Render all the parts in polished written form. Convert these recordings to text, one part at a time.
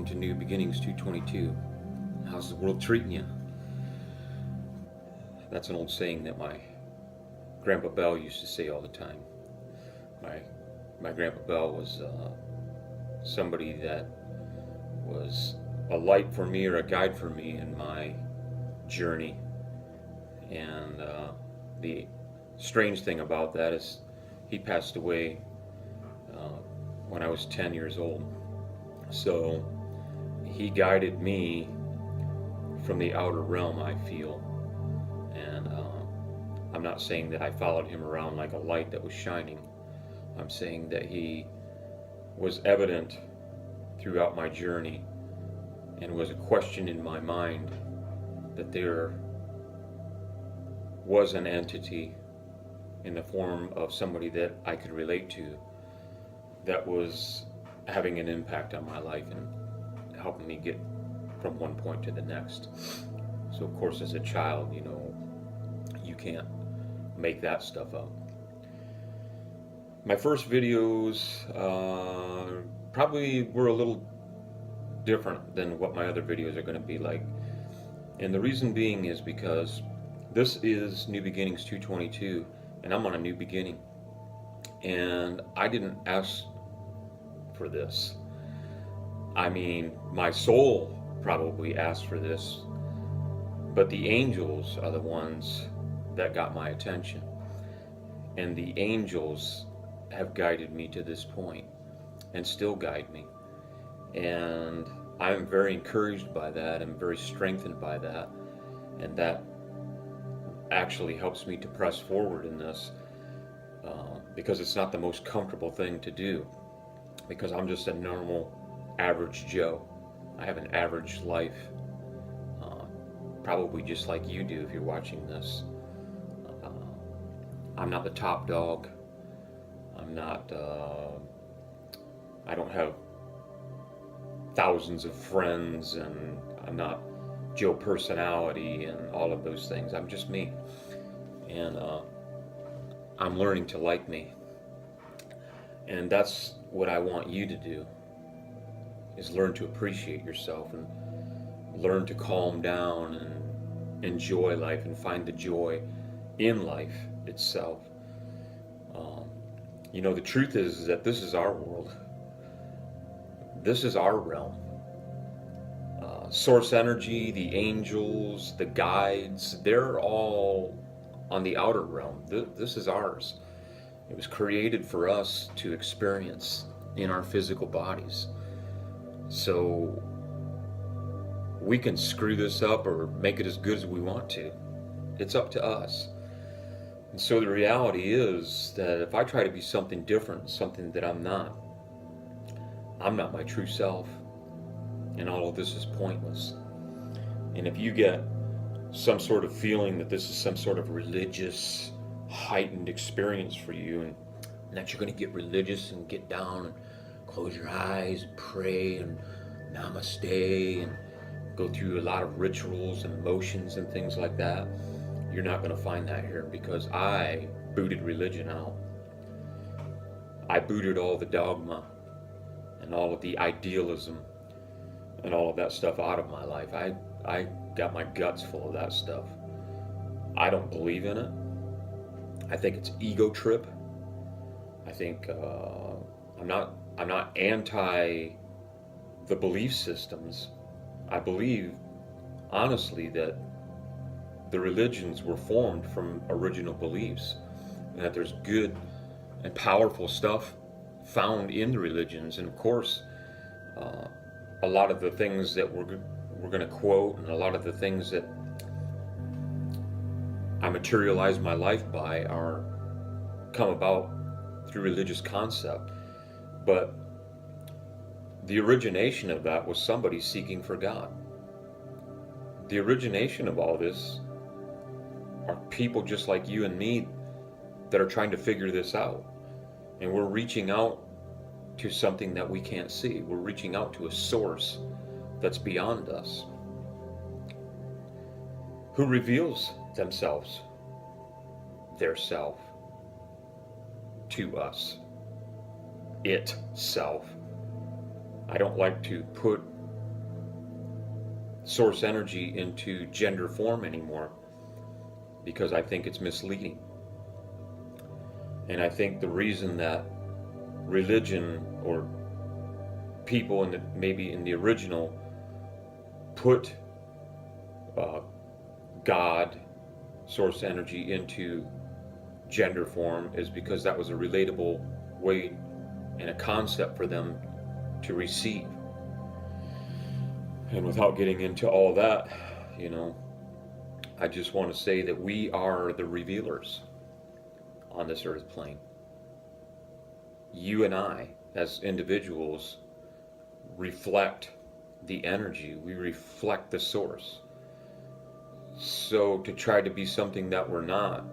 welcome to New Beginnings 222. How's the world treating you? That's an old saying that my Grandpa Bell used to say all the time. My Grandpa Bell was somebody that was a light for me or a guide for me in my journey. And the strange thing about that is he passed away when I was 10 years old. So he guided me from the outer realm, I feel. And I'm not saying that I followed him around like a light that was shining. I'm saying that he was evident throughout my journey and was a question in my mind that there was an entity in the form of somebody that I could relate to that was having an impact on my life and helping me get from one point to the next. So of course, as a child, you can't make that stuff up. My first videos probably were a little different than what my other videos are going to be like. And the reason being is because this is New Beginnings 222, and I'm on a new beginning. And I didn't ask for this. I mean, my soul probably asked for this, but the angels are the ones that got my attention. And the angels have guided me to this point and still guide me. And I'm very encouraged by that. I'm very strengthened by that. And that actually helps me to press forward in this because it's not the most comfortable thing to do, because I'm just a normal, average Joe. I have an average life, probably just like you do if you're watching this. I'm not the top dog. I'm not, I don't have thousands of friends, and I'm not Joe personality and all of those things. I'm just me. And I'm learning to like me. And that's what I want you to do, is learn to appreciate yourself and learn to calm down and enjoy life and find the joy in life itself. The truth is that this is our world. This is our realm. Source energy, the angels, the guides, they're all on the outer realm. This is ours. It was created for us to experience in our physical bodies. So we can screw this up or make it as good as we want to. It's up to us. And so the reality is that if I try to be something different, something that I'm not my true self, and all of this is pointless. And if you get some sort of feeling that this is some sort of religious, heightened experience for you, and that you're going to get religious and get down and close your eyes and pray and namaste and go through a lot of rituals and motions and things like that, you're not going to find that here, because I booted religion out. I booted all the dogma and all of the idealism and all of that stuff out of my life. I got my guts full of that stuff. I don't believe in it. I think it's ego trip. I think I'm not anti the belief systems. I believe honestly that the religions were formed from original beliefs, and that there's good and powerful stuff found in the religions. And of course, a lot of the things that we're going to quote, and a lot of the things that I materialize my life by are come about through religious concept. But the origination of that was somebody seeking for God. The origination of all this are people just like you and me that are trying to figure this out. And we're reaching out to something that we can't see. We're reaching out to a source that's beyond us, who reveals themselves, their self, to us. Itself. I don't like to put source energy into gender form anymore, because I think it's misleading. And I think the reason that religion or people maybe in the original put uh, God, source energy, into gender form is because that was a relatable way and a concept for them to receive. And without getting into all that, you know, I just want to say that we are the revealers on this earth plane. You and I, as individuals, reflect the energy, we reflect the source. So to try to be something that we're not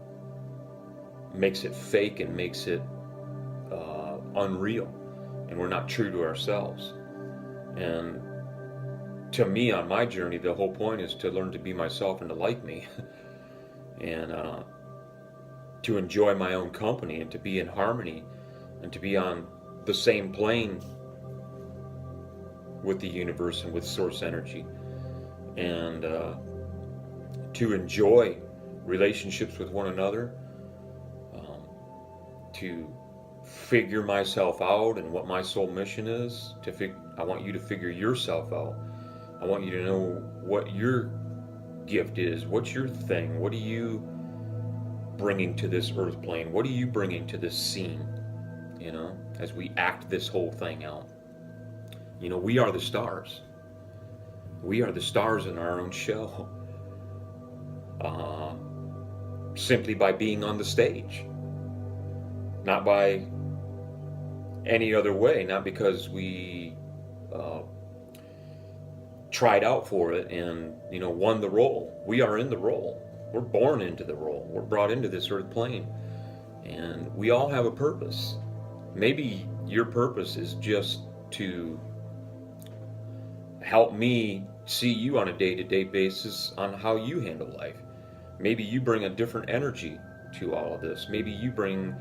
makes it fake and makes it unreal, and we're not true to ourselves. And to me, on my journey, the whole point is to learn to be myself and to like me, and to enjoy my own company, and to be in harmony, and to be on the same plane with the universe and with source energy, and to enjoy relationships with one another, to figure myself out and what my soul mission is. I want you to figure yourself out. I want you to know what your gift is. What's your thing? What are you bringing to this earth plane? What are you bringing to this scene? You know, as we act this whole thing out. You know, we are the stars. We are the stars in our own show. Simply by being on the stage. Not by any other way. Not because we tried out for it and, you know, won the role. We are in the role. We're born into the role. We're brought into this earth plane. And we all have a purpose. Maybe your purpose is just to help me see you on a day-to-day basis on how you handle life. Maybe you bring a different energy to all of this. Maybe you bring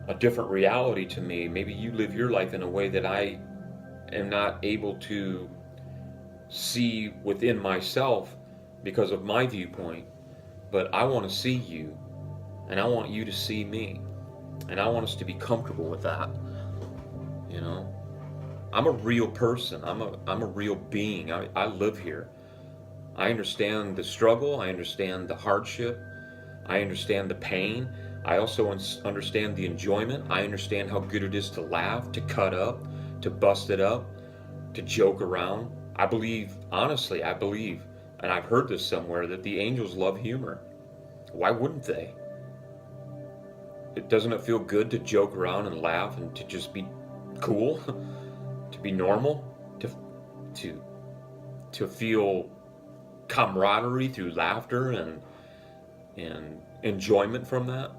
a different reality to me. Maybe you live your life in a way that I am not able to see within myself because of my viewpoint. But I want to see you, and I want you to see me, and I want us to be comfortable with that. You know, I'm a real person. I'm a real being. I live here. I understand the struggle. I understand the hardship. I understand the pain. I also understand the enjoyment. I understand how good it is to laugh, to cut up, to bust it up, to joke around. I believe, honestly, and I've heard this somewhere, that the angels love humor. Why wouldn't they? Doesn't it feel good to joke around and laugh and to just be cool, to be normal, to feel camaraderie through laughter and enjoyment from that?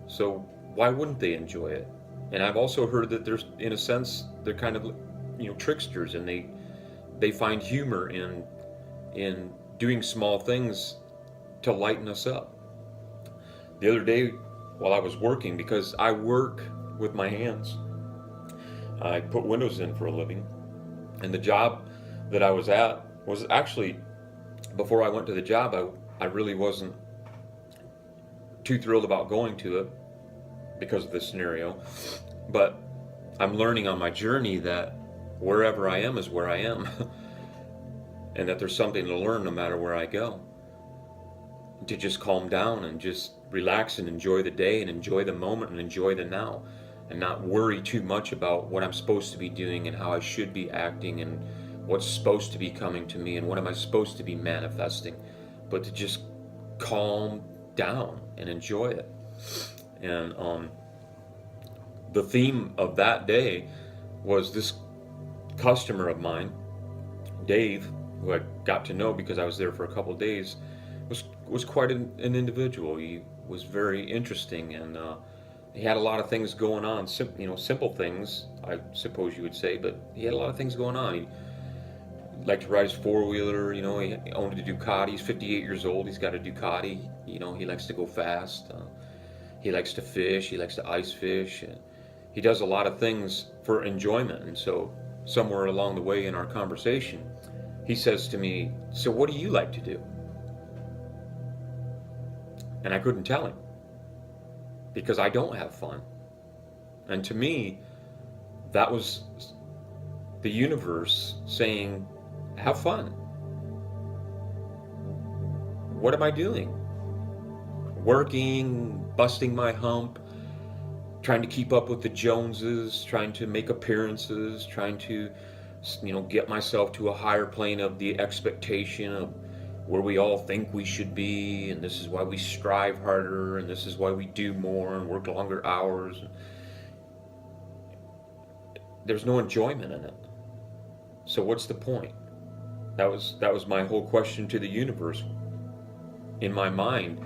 So why wouldn't they enjoy it? And I've also heard that there's, in a sense, they're kind of, you know, tricksters, and they find humor in doing small things to lighten us up. The other day, while I was working, because I work with my hands, I put windows in for a living, and the job that I was at was actually, before I went to the job, I really wasn't too thrilled about going to it because of this scenario. But I'm learning on my journey that wherever I am is where I am, and that there's something to learn no matter where I go. To just calm down and just relax and enjoy the day and enjoy the moment and enjoy the now, and not worry too much about what I'm supposed to be doing and how I should be acting and what's supposed to be coming to me and what am I supposed to be manifesting, but to just calm down and enjoy it. And the theme of that day was this customer of mine, Dave, who I got to know because I was there for a couple of days, was quite an individual. He was very interesting, and he had a lot of things going on. Simple things, I suppose you would say, but he had a lot of things going on. He liked to ride his four-wheeler. You know, he owned a Ducati. He's 58 years old. He's got a Ducati. You know, he likes to go fast. He likes to fish. He likes to ice fish. He does a lot of things for enjoyment. And so somewhere along the way in our conversation, he says to me, "So what do you like to do?" And I couldn't tell him because I don't have fun. And to me, that was the universe saying, have fun. What am I doing? Working, busting my hump, trying to keep up with the Joneses, trying to make appearances, trying to, get myself to a higher plane of the expectation of where we all think we should be, and this is why we strive harder, and this is why we do more and work longer hours. There's no enjoyment in it. So what's the point? That was my whole question to the universe. In my mind,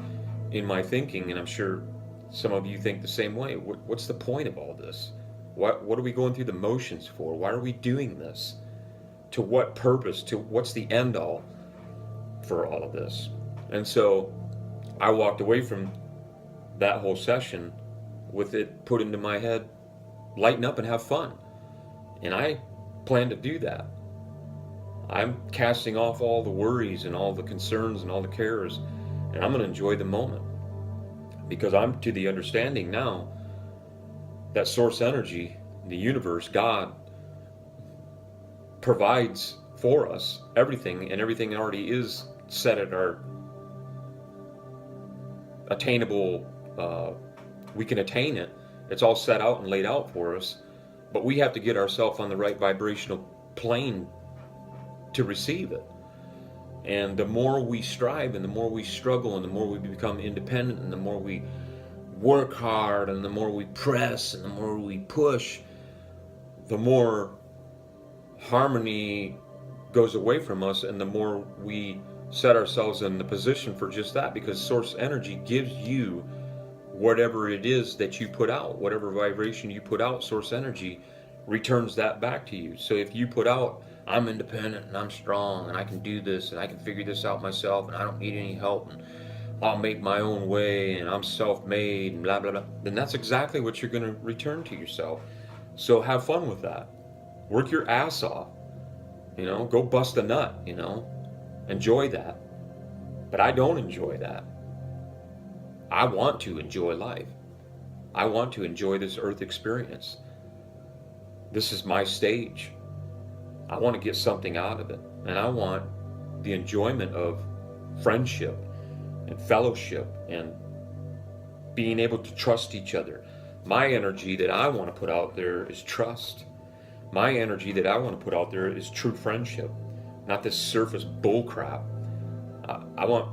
in my thinking, and I'm sure some of you think the same way. What's the point of all this? What are we going through the motions for? Why are we doing this? To what purpose? To what's the end all for all of this? And so I walked away from that whole session with it put into my head, lighten up and have fun. And I plan to do that. I'm casting off all the worries and all the concerns and all the cares, and I'm going to enjoy the moment. Because I'm to the understanding now that source energy, the universe, God, provides for us everything, and everything already is set at our attainable, we can attain it. It's all set out and laid out for us, but we have to get ourselves on the right vibrational plane to receive it. And the more we strive and the more we struggle and the more we become independent and the more we work hard and the more we press and the more we push, the more harmony goes away from us and the more we set ourselves in the position for just that, because source energy gives you whatever it is that you put out, whatever vibration you put out, source energy returns that back to you. So if you put out, I'm independent and I'm strong and I can do this and I can figure this out myself and I don't need any help and I'll make my own way and I'm self-made and blah, blah, blah, then that's exactly what you're going to return to yourself. So have fun with that. Work your ass off. Go bust a nut, enjoy that. But I don't enjoy that. I want to enjoy life. I want to enjoy this earth experience. This is my stage. I want to get something out of it. And I want the enjoyment of friendship and fellowship and being able to trust each other. My energy that I want to put out there is trust. My energy that I want to put out there is true friendship, not this surface bullcrap. I want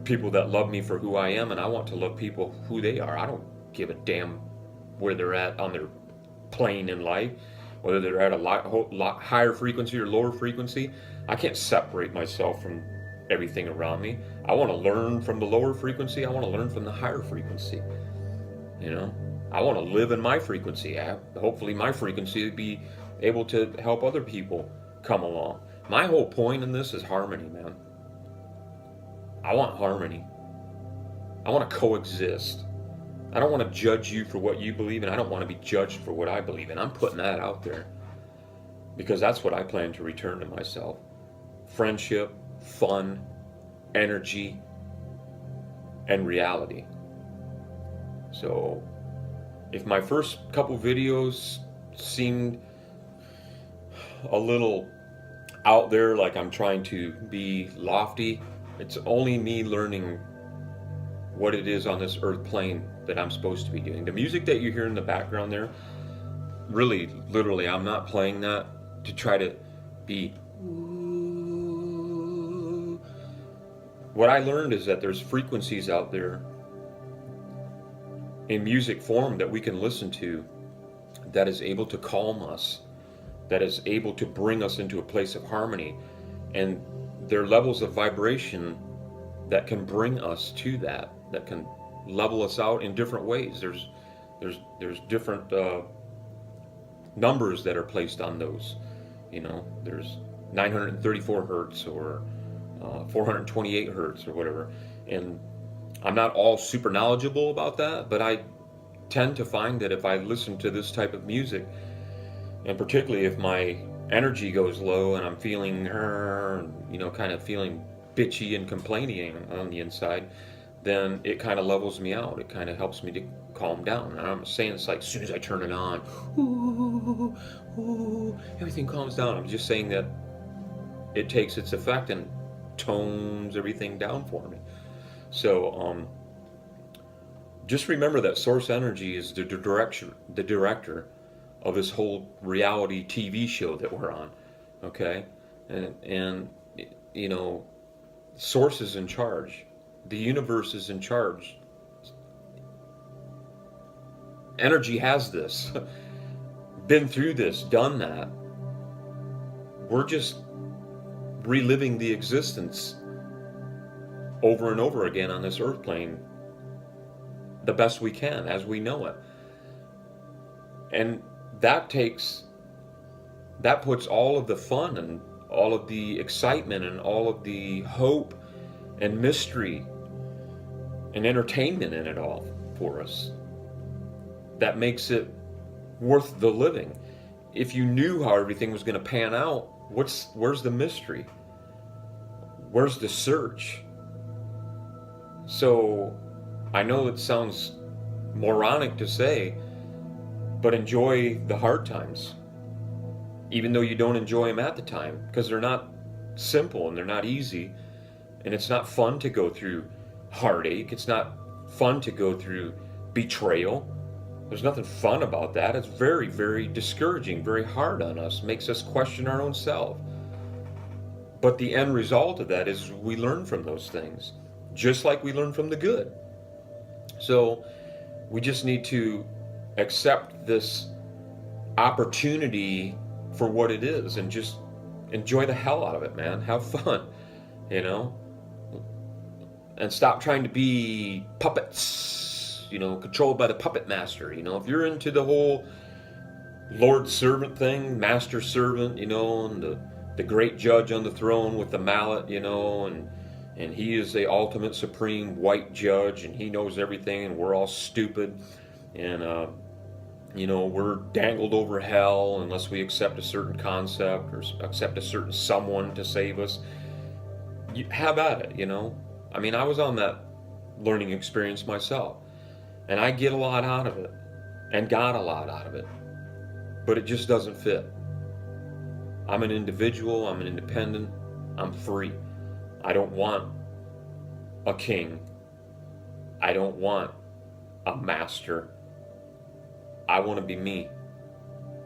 people that love me for who I am, and I want to love people who they are. I don't give a damn where they're at on their plane in life, whether they're at a lot higher frequency or lower frequency. I can't separate myself from everything around me. I want to learn from the lower frequency. I want to learn from the higher frequency. I want to live in my frequency. Hopefully my frequency would be able to help other people come along. My whole point in this is harmony, man. I want harmony. I want to coexist. I don't want to judge you for what you believe in. I don't want to be judged for what I believe in. I'm putting that out there because that's what I plan to return to myself. Friendship, fun, energy, and reality. So if my first couple videos seemed a little out there, like I'm trying to be lofty, it's only me learning what it is on this earth plane that I'm supposed to be doing. The music that you hear in the background there, really, literally, I'm not playing that to try to be... What I learned is that there's frequencies out there in music form that we can listen to that is able to calm us, that is able to bring us into a place of harmony. And there are levels of vibration that can bring us to that can level us out in different ways. There's different numbers that are placed on those. There's 934 hertz or 428 hertz or whatever. And I'm not all super knowledgeable about that, but I tend to find that if I listen to this type of music, and particularly if my energy goes low and I'm feeling, kind of feeling bitchy and complaining on the inside, then it kind of levels me out. It kind of helps me to calm down. And I'm saying it's like as soon as I turn it on, ooh, ooh, everything calms down. I'm just saying that it takes its effect and tones everything down for me. So just remember that source energy is the director of this whole reality TV show that we're on. Okay, and you know, source is in charge. The universe is in charge. Energy has this, been through this, done that. We're just reliving the existence over and over again on this earth plane the best we can as we know it. And that puts all of the fun and all of the excitement and all of the hope and mystery and entertainment in it all for us. That makes it worth the living. If you knew how everything was going to pan out, where's the mystery? Where's the search? So I know it sounds moronic to say, but enjoy the hard times, even though you don't enjoy them at the time, because they're not simple and they're not easy, and it's not fun to go through heartache. It's not fun to go through betrayal. There's nothing fun about that. It's very, very discouraging, very hard on us, makes us question our own self. But the end result of that is we learn from those things, just like we learn from the good. So we just need to accept this opportunity for what it is and just enjoy the hell out of it, man. Have fun, you know? And stop trying to be puppets, controlled by the puppet master. If you're into the whole Lord servant thing, master servant, and the great judge on the throne with the mallet, and he is the ultimate supreme white judge and he knows everything and we're all stupid and we're dangled over hell unless we accept a certain concept or accept a certain someone to save us. You have at it. I was on that learning experience myself and I get a lot out of it and got a lot out of it, but it just doesn't fit. I'm an individual, I'm an independent, I'm free. I don't want a king. I don't want a master. I want to be me.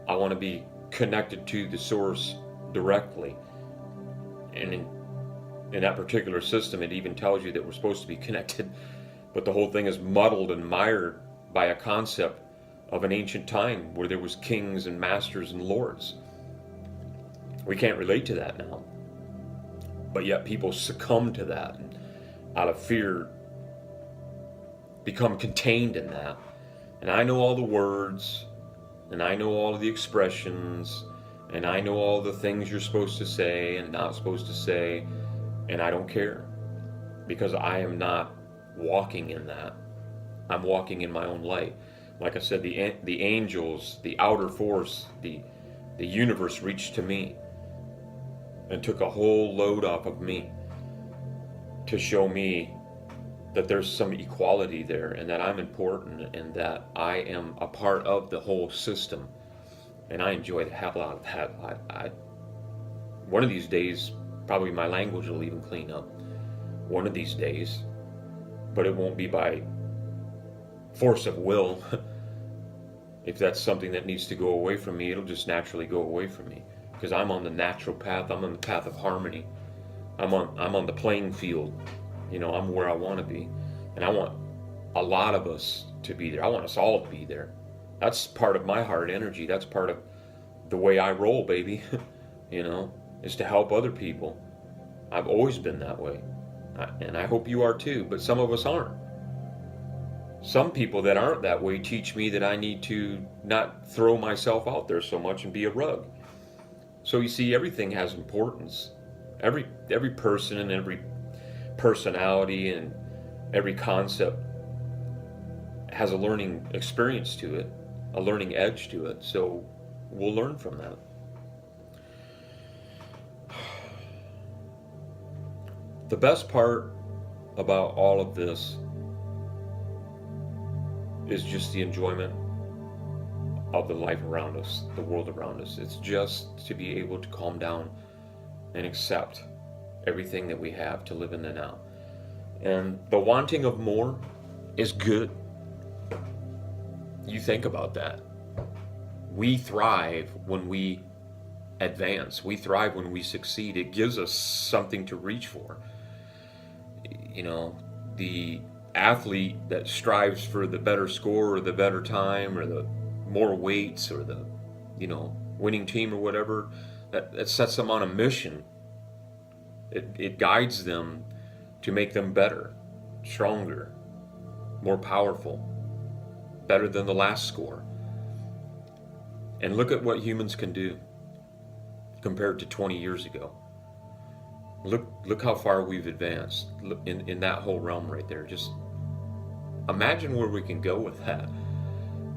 I want to be connected to the source directly. And in that particular system, it even tells you that we're supposed to be connected, but the whole thing is muddled and mired by a concept of an ancient time where there was kings and masters and lords. We can't relate to that now. But yet people succumb to that and out of fear become contained in that. And I know all the words and I know all of the expressions and I know all the things you're supposed to say and not supposed to say, and I don't care because I am not walking in that. I'm walking in my own light. Like I said, the angels, the outer force, the universe reached to me and took a whole load off of me to show me that there's some equality there and that I'm important and that I am a part of the whole system. And I enjoy the hell out of that. One of these days, probably my language will even clean up. One of these days. But it won't be by force of will. If that's something that needs to go away from me, it'll just naturally go away from me. Because I'm on the natural path. I'm on the path of harmony. I'm on the playing field. I'm where I want to be. And I want a lot of us to be there. I want us all to be there. That's part of my heart energy. That's part of the way I roll, baby. Is to help other people. I've always been that way. And I hope you are too. But some of us aren't. Some people that aren't that way teach me that I need to not throw myself out there so much and be a rug. So you see, everything has importance. Every person and every personality and every concept has a learning experience to it, a learning edge to it. So we'll learn from that. the best part about all of this is just the enjoyment of the life around us, the world around us. It's just to be able to calm down and accept everything that we have to live in the now. And the wanting of more is good. You think about that. We thrive when we advance. We thrive when we succeed. It gives us something to reach for. You know, the athlete that strives for the better score or the better time or the more weights or the, winning team or whatever, that sets them on a mission. It guides them to make them better, stronger, more powerful, better than the last score. And look at what humans can do compared to 20 years ago. Look how far we've advanced in that whole realm right there. Just imagine where we can go with that.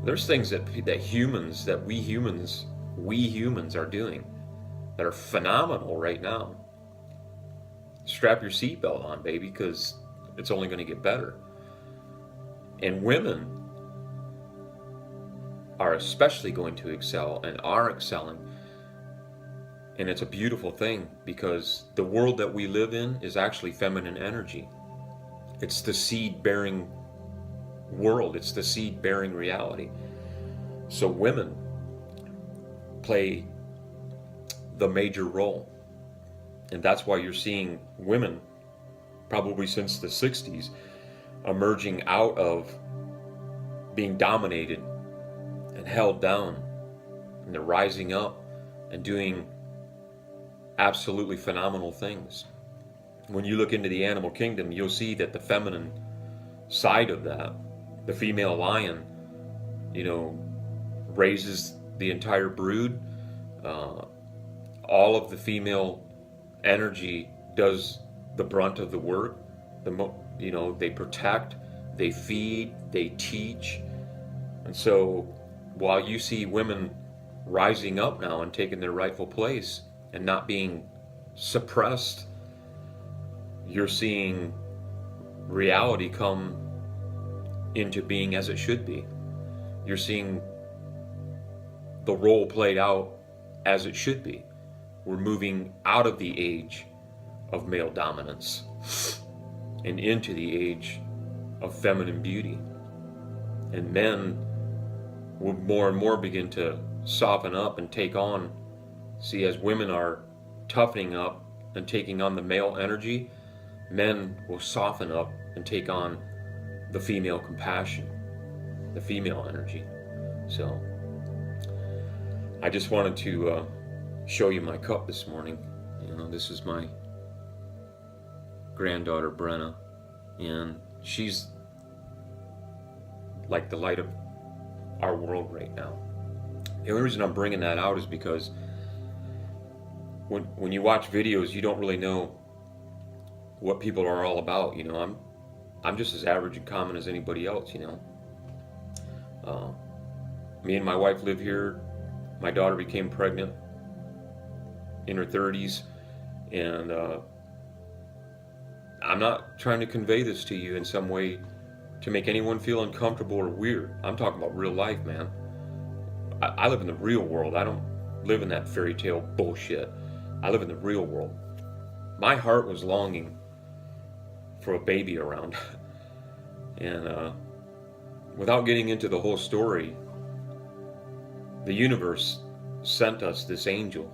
There's things that we humans are doing that are phenomenal right now. Strap your seatbelt on, baby, because it's only going to get better. And women are especially going to excel and are excelling. And it's a beautiful thing because the world that we live in is actually feminine energy. It's the seed-bearing world. It's the seed-bearing reality. So women play the major role. And that's why you're seeing women, probably since the 60s, emerging out of being dominated and held down. And they're rising up and doing absolutely phenomenal things. When you look into the animal kingdom, you'll see that the feminine side of that, the female lion, raises the entire brood. All of the female energy does the brunt of the work. They protect, they feed, they teach. And so while you see women rising up now and taking their rightful place and not being suppressed, you're seeing reality come into being as it should be. You're seeing the role played out as it should be. We're moving out of the age of male dominance and into the age of feminine beauty. And men will more and more begin to soften up and take on. See, as women are toughening up and taking on the male energy, men will soften up and take on the female compassion, the female energy. So I just wanted to show you my cup this morning. This is my granddaughter Brenna, and she's like the light of our world right now. The only reason I'm bringing that out is because when you watch videos, you don't really know what people are all about. I'm just as average and common as anybody else. Me and my wife live here. My daughter became pregnant in her 30s, and I'm not trying to convey this to you in some way to make anyone feel uncomfortable or weird. I'm talking about real life, man. I live in the real world. I don't live in that fairy tale bullshit. I live in the real world. My heart was longing for a baby around. And without getting into the whole story, the universe sent us this angel,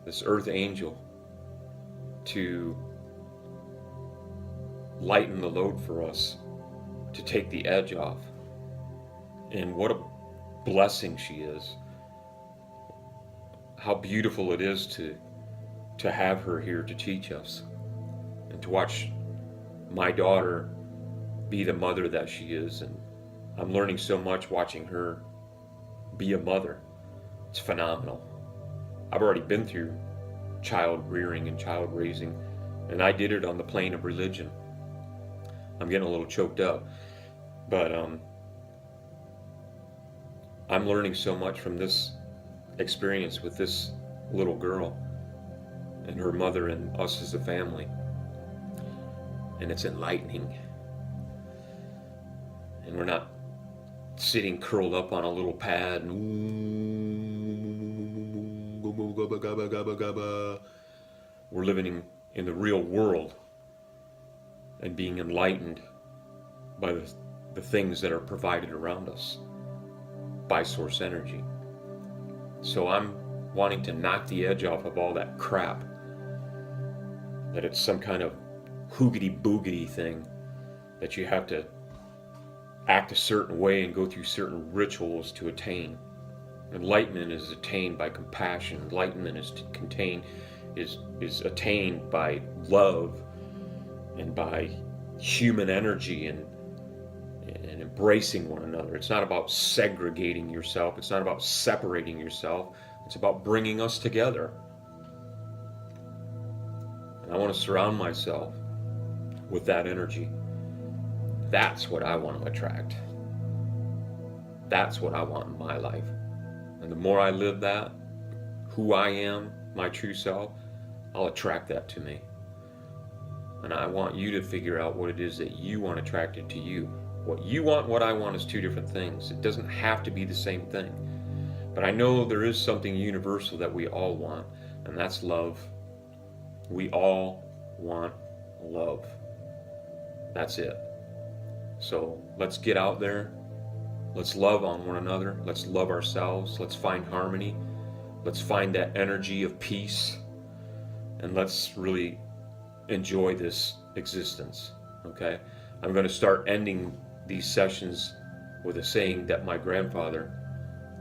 this earth angel, to lighten the load for us, to take the edge off. And what a blessing she is. How beautiful it is to have her here to teach us and to watch my daughter be the mother that she is. And I'm learning so much watching her be a mother. It's phenomenal. I've already been through child rearing and child raising, and I did it on the plane of religion. I'm getting a little choked up, but I'm learning so much from this experience with this little girl. and her mother and us as a family. And it's enlightening. And we're not sitting curled up on a little pad and we're living in the real world and being enlightened by the things that are provided around us by source energy. So I'm wanting to knock the edge off of all that crap, that it's some kind of hoogity boogity thing, that you have to act a certain way and go through certain rituals to attain. Enlightenment is attained by compassion. Enlightenment is attained by love and by human energy and embracing one another. It's not about segregating yourself. It's not about separating yourself. It's about bringing us together. And I want to surround myself with that energy. That's what I want to attract. That's what I want in my life. And the more I live that, who I am, my true self, I'll attract that to me. And I want you to figure out what it is that you want attracted to you. What you want and what I want is two different things. It doesn't have to be the same thing. But I know there is something universal that we all want, and that's love. We all want love. That's it. So let's get out there. Let's love on one another. Let's love ourselves. Let's find harmony. Let's find that energy of peace. And let's really enjoy this existence. Okay? I'm going to start ending these sessions with a saying that my grandfather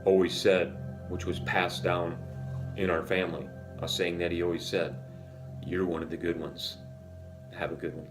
always said, which was passed down in our family. A saying that he always said, "You're one of the good ones. Have a good one."